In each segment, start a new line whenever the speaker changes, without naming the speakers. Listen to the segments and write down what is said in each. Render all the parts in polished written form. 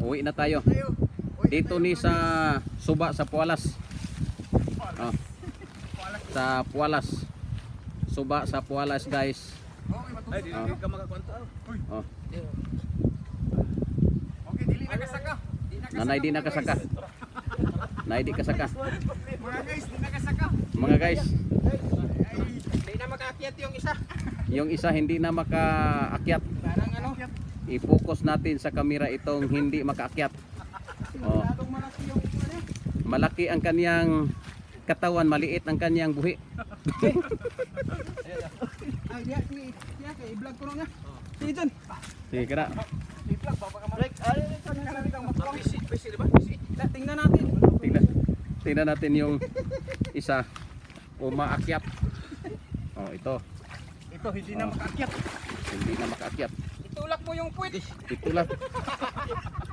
Uwi na tayo. Dito ni sa Suba sa Pualas. Oh. Sa Pualas. Suba sa Pualas, guys.
Ay, dili ka makakwanta.
Oh.
Okay, dili na kasaka.
Nanay di nakasaka. Nanay di kasaka.
Mga guys, di na kasaka.
Mga guys,
Di na makaakyat yung isa.
yung isa hindi na makaakyat.
Parang ano?
I-focus natin sa kamera itong hindi makaakyat. Oh.
Masyadong malaki yung ano.
Malaki ang kaniyang katawan, maliit ang kaniyang buhi.
Ay, diya, kay i-vlog ko nga. Sige dyan.
Sige kira.
I-vlog, papakamalak. Ay, tingnan kang matulong.
Busy, di ba? Busy.
Tingnan natin.
Tingnan natin yung isa umaakyat. Oh, ito.
Ito, hindi na makaakyat.
Hindi na makaakyat.
Itulak mo yung puwit.
Ito lang.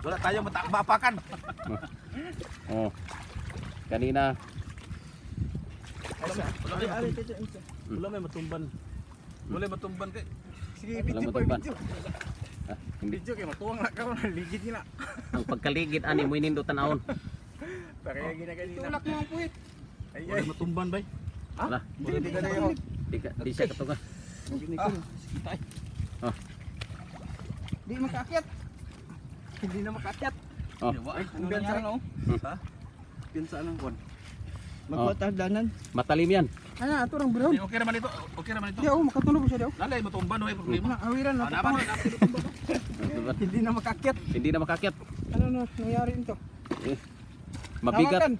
Wala tayong mapakan.
Oh. Kanina
Wala may matumban. Wala may matumban kay.
Sige,
Walang
video pa,
matumban.
video.
ah, hindi
Video kay matuwang na ka na ligid nila.
ang pagkaligid ani mo inindo tanawon.
Kaya gina kanina. Itulak mo ang puwit. Ay,
Wala matumban bay.
Wala.
Hindi ka na yun.
Di siya katungan. Oh.
Di makaakyat. Hindi na makaakyat.
Oh.
Ang biyansa no?
Ha? Pinsa nang kon.
Magpatagdanan.
Matalim yan.
Ano, ato rang brown.
Okay naman ito. Okay naman ito.
Di ako, makatunog siya daw.
Lalay matumban no ay problema.
Awiran na.
Naman
Hindi na makaakyat.
Hindi na makaakyat.
Ano na nangyari nito?
Eh, mabigat.
Hawakan.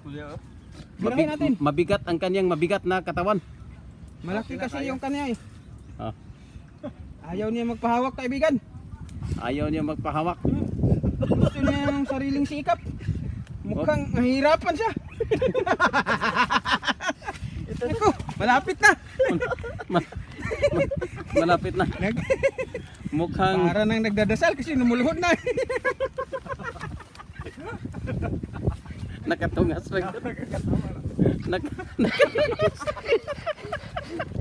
Girahin natin.
Mabigat ang kanyang mabigat na katawan.
Malaki kasi yung kanya eh.
Ah.
Ayaw niya magpahawak kaibigan.
Ayaw niya magpahawak.
Gusto niya yung sariling sikap. Mukhang nahihirapan siya. Ito, malapit na.
Ma- malapit na. Mukhang
Para nang nagdadasal kasi numuluhod na.
nakatungas. Nak